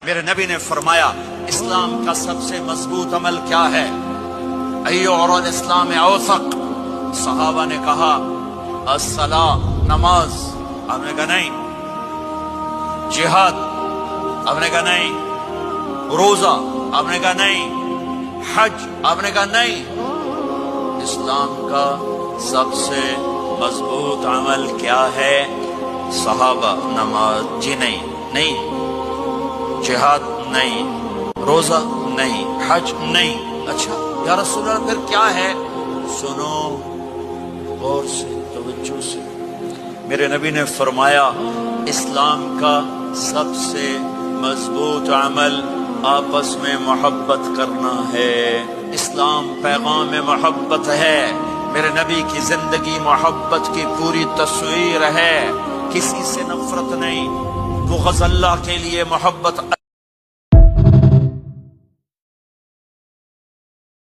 میرے نبی نے فرمایا اسلام کا سب سے مضبوط عمل کیا ہے؟ ایو اور الاسلام اوثق. صحابہ نے کہا الصلاۃ، نماز. آپ نے کہا نہیں. جہاد؟ آپ نے کہا نہیں. روزہ؟ آپ نے کہا نہیں. حج؟ آپ نے کہا نہیں. اسلام کا سب سے مضبوط عمل کیا ہے؟ صحابہ نماز. جی نہیں. نہیں. جہاد؟ نہیں. روزہ؟ نہیں. حج؟ نہیں. اچھا یا رسول اللہ پھر کیا ہے؟ سنو غور سے، توجہ سے. میرے نبی نے فرمایا اسلام کا سب سے مضبوط عمل آپس میں محبت کرنا ہے. اسلام پیغام محبت ہے. میرے نبی کی زندگی محبت کی پوری تصویر ہے. کسی سے نفرت نہیں، بغض اللہ کے لیے، محبت